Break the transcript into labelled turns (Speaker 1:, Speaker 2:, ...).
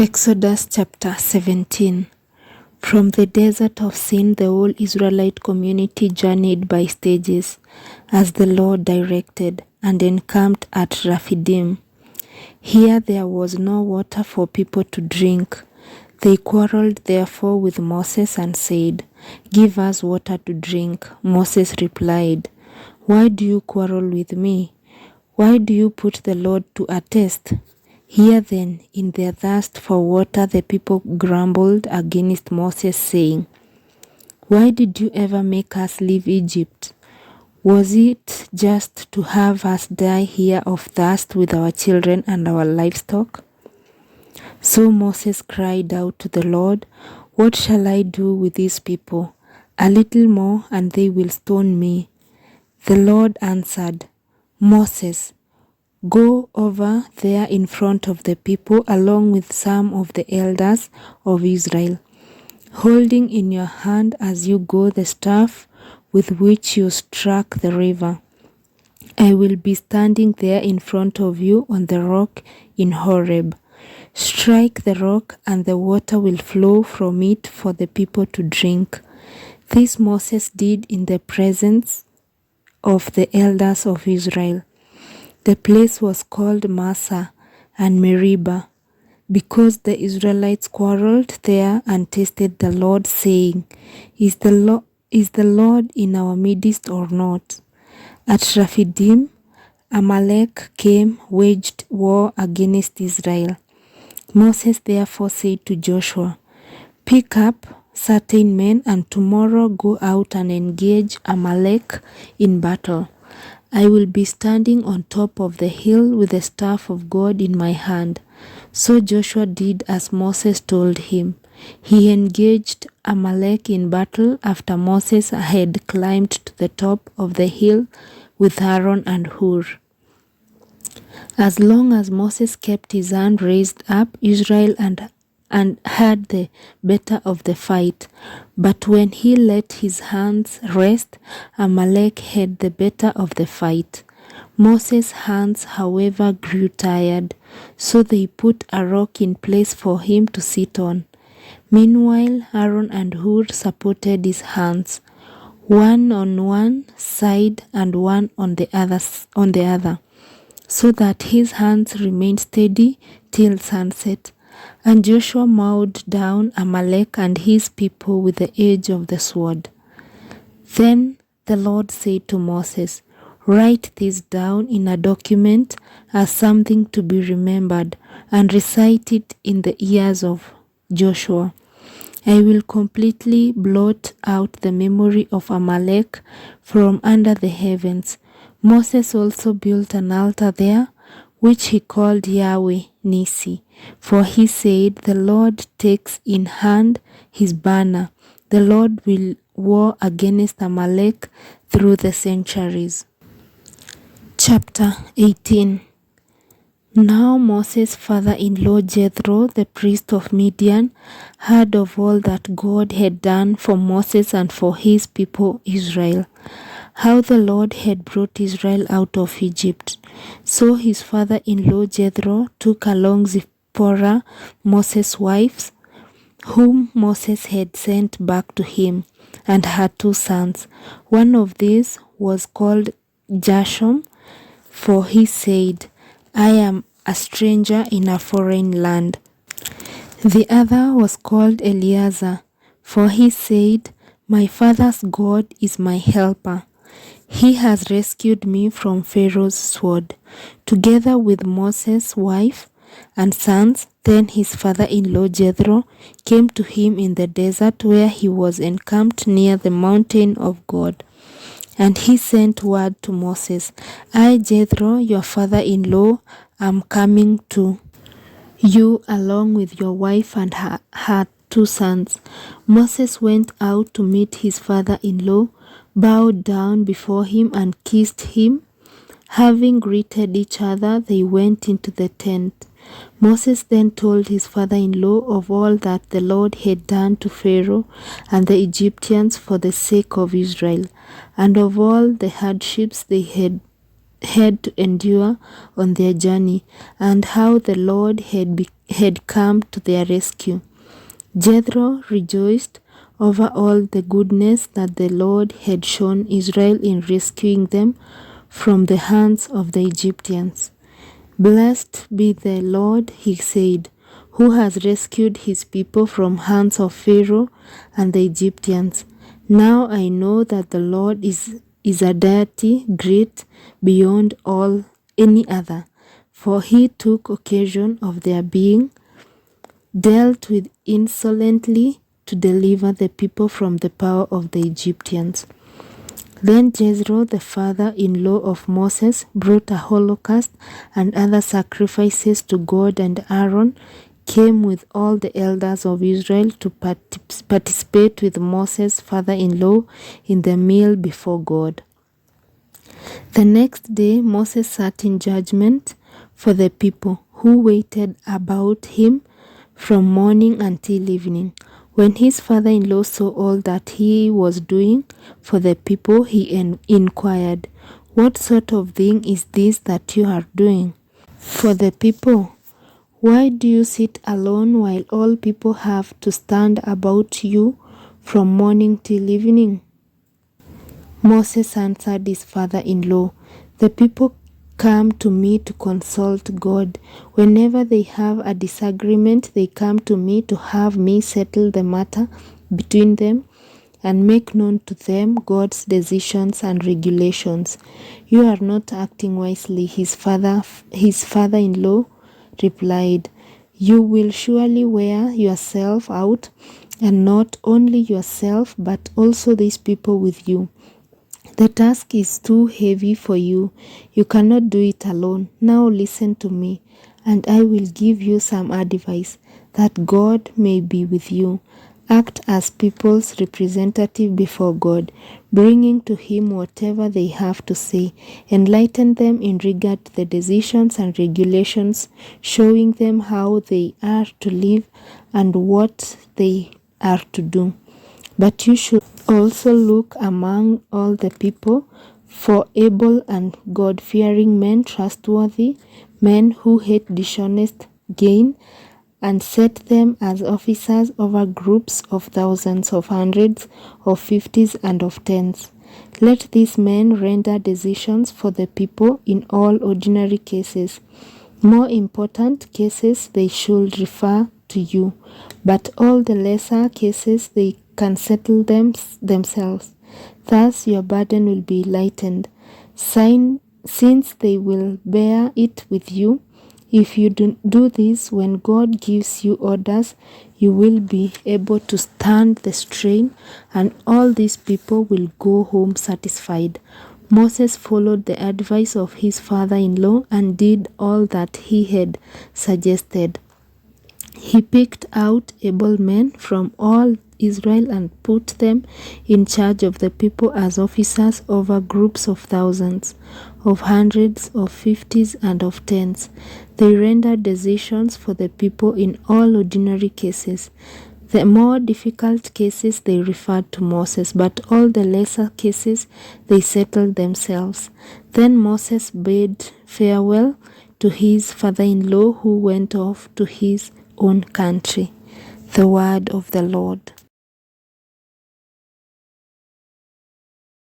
Speaker 1: Exodus chapter 17. From the desert of Sin, the whole Israelite community journeyed by stages, as the Lord directed, and encamped at Rephidim. Here there was no water for people to drink. They quarreled therefore with Moses and said, "Give us water to drink." Moses replied, "Why do you quarrel with me? Why do you put the Lord to a test?" Here then, in their thirst for water, the people grumbled against Moses, saying, "Why did you ever make us leave Egypt? Was it just to have us die here of thirst with our children and our livestock?" So Moses cried out to the Lord, "What shall I do with these people? A little more, and they will stone me." The Lord answered, "Moses, go over there in front of the people along with some of the elders of Israel, holding in your hand as you go the staff with which you struck the river. I will be standing there in front of you on the rock in Horeb. Strike the rock and the water will flow from it for the people to drink." This Moses did in the presence of the elders of Israel. The place was called Massa and Meribah, because the Israelites quarreled there and tested the Lord, saying, Is the Lord in our midst or not?" At Rephidim, Amalek came, waged war against Israel. Moses therefore said to Joshua, "Pick up certain men and tomorrow go out and engage Amalek in battle. I will be standing on top of the hill with the staff of God in my hand." So Joshua did as Moses told him. He engaged Amalek in battle after Moses had climbed to the top of the hill with Aaron and Hur. As long as Moses kept his hand raised up, Israel and had the better of the fight. But when he let his hands rest, Amalek had the better of the fight. Moses' hands, however, grew tired, so they put a rock in place for him to sit on. Meanwhile, Aaron and Hur supported his hands, one on one side and one on the other, so that his hands remained steady till sunset. And Joshua mowed down Amalek and his people with the edge of the sword. Then the Lord said to Moses, "Write this down in a document as something to be remembered, and recite it in the ears of Joshua. I will completely blot out the memory of Amalek from under the heavens." Moses also built an altar there, which he called Yahweh Nissi, for he said, "The Lord takes in hand his banner. The Lord will war against Amalek through the centuries." Chapter 18. Now Moses' father-in-law Jethro, the priest of Midian, heard of all that God had done for Moses and for his people Israel, how the Lord had brought Israel out of Egypt. So his father-in-law Jethro took along Zipporah, Moses' wife, whom Moses had sent back to him, and her 2 sons. One of these was called Gershom, for he said, "I am a stranger in a foreign land." The other was called Eleazar, for he said, "My father's God is my helper. He has rescued me from Pharaoh's sword." Together with Moses' wife and sons, then his father-in-law Jethro came to him in the desert where he was encamped near the mountain of God. And he sent word to Moses, "I, Jethro, your father-in-law, am coming to you along with your wife and her 2 sons." Moses went out to meet his father-in-law, bowed down before him and kissed him. Having greeted each other, they went into the tent. Moses then told his father-in-law of all that the Lord had done to Pharaoh and the Egyptians for the sake of Israel, and of all the hardships they had had to endure on their journey, and how the Lord had come to their rescue. Jethro rejoiced over all the goodness that the Lord had shown Israel in rescuing them from the hands of the Egyptians. "Blessed be the Lord," he said, "who has rescued his people from hands of Pharaoh and the Egyptians. Now I know that the Lord is a deity great beyond all any other, for he took occasion of their being dealt with insolently to deliver the people from the power of the Egyptians." Then Jethro, the father-in-law of Moses, brought a holocaust and other sacrifices to God, and Aaron came with all the elders of Israel to participate with Moses' father-in-law in the meal before God. The next day Moses sat in judgment for the people, who waited about him from morning until evening. When his father-in-law saw all that he was doing for the people, he inquired, "What sort of thing is this that you are doing for the people? Why do you sit alone while all people have to stand about you from morning till evening?" Moses answered his father-in-law, "The people come to me to consult God. Whenever they have a disagreement, they come to me to have me settle the matter between them and make known to them God's decisions and regulations." "You are not acting wisely," his father-in-law replied. "You will surely wear yourself out, and not only yourself, but also these people with you. The task is too heavy for you. You cannot do it alone. Now listen to me, and I will give you some advice, that God may be with you. Act as people's representative before God, bringing to him whatever they have to say. Enlighten them in regard to the decisions and regulations, showing them how they are to live and what they are to do. But you should also look among all the people for able and God-fearing men, trustworthy men who hate dishonest gain, and set them as officers over groups of thousands, of hundreds, of fifties, and of tens. Let these men render decisions for the people in all ordinary cases. More important cases they should refer to you, but all the lesser cases they can settle themselves. Thus your burden will be lightened, since they will bear it with you. If you do this, when God gives you orders, you will be able to stand the strain, and all these people will go home satisfied." Moses followed the advice of his father-in-law and did all that he had suggested. He picked out able men from all Israel and put them in charge of the people as officers over groups of thousands, of hundreds, of fifties, and of tens. They rendered decisions for the people in all ordinary cases. The more difficult cases they referred to Moses, but all the lesser cases they settled themselves. Then Moses bade farewell to his father-in-law, who went off to his own country. The word of the Lord.